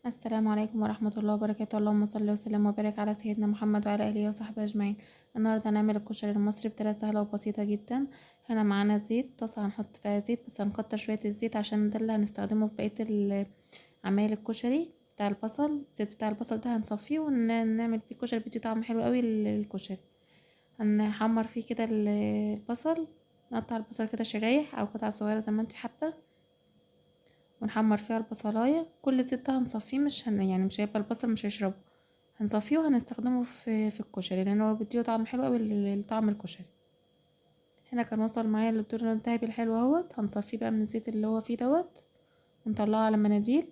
السلام عليكم ورحمة الله وبركاته. اللهم صل وسلم وبارك على سيدنا محمد وعلى آله وصحبه أجمعين. النهاردة هنعمل الكشري المصري بطريقة سهلة وبسيطة جدا. هنا معانا زيت، طاسة هنحط فيها زيت، بس هنكتر شوية الزيت عشان ده اللي هنستخدمه في بقية عمايل الكشري. بتاع البصل، الزيت بتاع البصل ده هنصفيه ونعمل فيه كشري، بيدي طعم حلو قوي للكشري. هنحمر فيه كده البصل، نقطع البصل كده شرايح او قطع صغيرة زي ما انت حابة، ونحمر فيها البصلايه. كل الزيت ده هنصفيه، يعني مش هيبقى البصل مش هيشربه، هنصفيه وهنستخدمه في الكشري لان هو بيديه طعم حلو قوي لطعم الكشري. هنا كان وصل معايا اللون الذهبي الحلو اهوت. هنصفيه بقى من الزيت اللي هو فيه دوت ونطلعه على مناديل.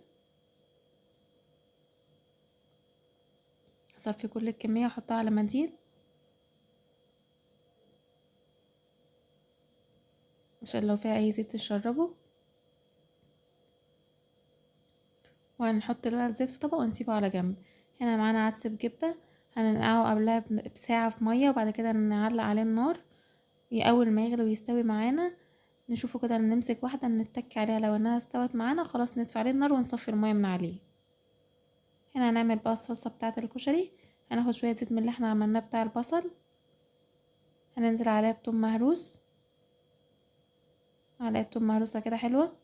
هصفي كل الكميه واحطها على منديل عشان لو فيها اي زيت تشربه. وهنحط بقى الزيت في طبق ونسيبه على جنب. هنا معانا عدس بجبة، هننقعه قبلها بساعة في مية، وبعد كده نعلق عليه النار. اول ما يغلي ويستوي معانا نشوفه كده، نمسك واحدة نتك عليها، لو انها استوت معانا خلاص نطفي عليه النار ونصفي المية من عليه. هنا هنعمل بقى الصلصة بتاعة الكشري. هناخد شوية زيت من اللي احنا عملناه بتاع البصل، هننزل عليها بتوم مهروس، معلقة توم مهروسة كده حلوة.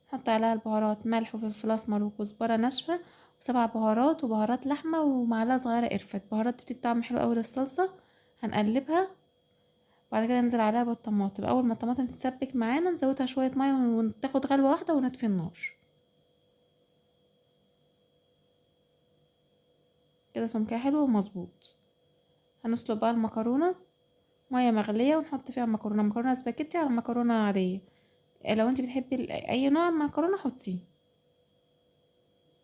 نحط عليها البهارات، ملح وفلفل اسمر وكزبرة ناشفة وسبع بهارات وبهارات لحمة ومعلقة صغيرة قرفة. البهارات دي بتدي طعم حلو اوي للصلصة. هنقلبها، بعد كده ننزل عليها بالطماطم. اول ما الطماطم تتسبك معانا نزودها شويه ميه وتاخد غلوه واحده ونطفي النار. كده سمكها حلو ومظبوط. هنسلق بقى المكرونه، ميه مغليه ونحط فيها مكرونه سباكيتي على مكرونه عاديه. لو انت بتحبي اي نوع من المكرونه حطيه.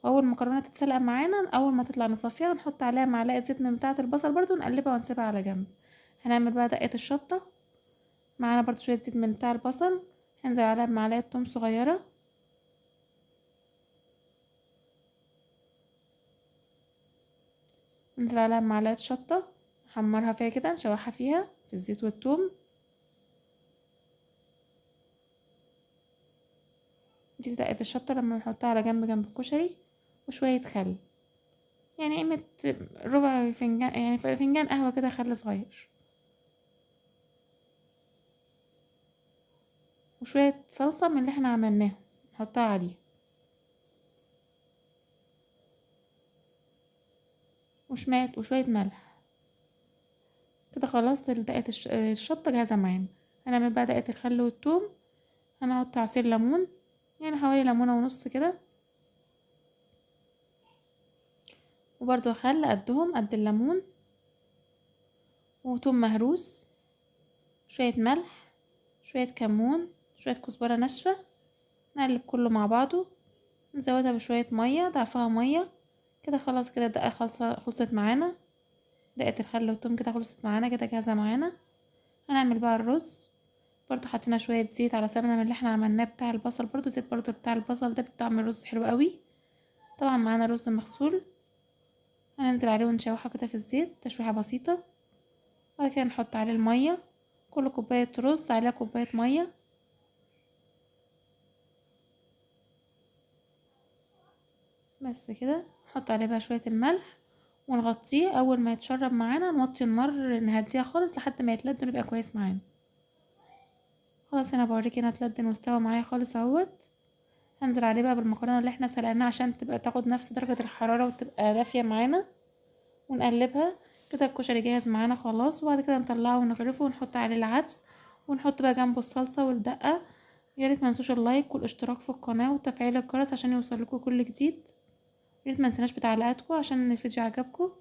اول المكرونه تتسلق معانا، اول ما تطلع نصفيها ونحط عليها معلقه زيت من بتاعه البصل برضو، نقلبها ونسيبها على جنب. هنعمل بقى دقه الشطه، معانا برضو شويه زيت من بتاع البصل، هنزل عليها بمعلقه توم صغيره، ننزل عليها بمعلقه شطه، نحمرها فيها كده، نشوحها فيها في الزيت والثوم. دي دقة الشطة لما نحطها على جنب الكشري. وشوية خل، يعني قيمة ربع فنجان، يعني فنجان قهوة كده خل صغير. وشوية صلصة من اللي احنا عملناهم نحطها عليه، وشوية ملح. كده خلاص دقة الشطة جاهزة معانا. هنعمل بقى دقة الخل والثوم. هنحط عصير ليمون، يعني حوالي ليمونة ونص كده، وبرضو خل قدهم قد الليمون، وثوم مهروس، شوية ملح، شوية كمون، شوية كزبرة ناشفة. نقلب كله مع بعضه، نزودها بشوية مية ضعفها مية. كده خلاص، كده الدقة خلصت معانا. دقة الخل والثوم كده خلصت معانا، كده جاهزة معانا. هنعمل بقى الرز. برضو حطينا شوية زيت على سمنة من اللي احنا عملناه بتاع البصل، برضو زيت برضو بتاع البصل ده بطعم الرز حلو قوي. طبعا معانا رز مغسول، هننزل عليه ونشوحه كده في الزيت تشويحة بسيطة. بعد كده نحط عليه المية، كل كوباية رز عليها كوباية مية. بس كده نحط عليه بقى شوية الملح ونغطيه. اول ما يتشرب معانا نوطي النار نهديها خالص لحد ما يتلدن ويبقى كويس معانا. خلاص هنا بوريكي هنا اتلدن واستوى معايا خالص اهوت. هنزل عليه بقى بالمكرونه اللي احنا سلقناها عشان تبقى تاخد نفس درجه الحراره وتبقى دافيه معانا، ونقلبها. كده الكشري جاهز معانا خلاص. وبعد كده نطلعه ونغرفه ونحط عليه العدس، ونحط بقى جنبه الصلصه والدقه. يا ريت ما تنسوش اللايك والاشتراك في القناه وتفعيل الجرس عشان يوصلكوا كل جديد. يا ريت ما ننساش بتعليقاتكم عشان الفيديو عجبكم.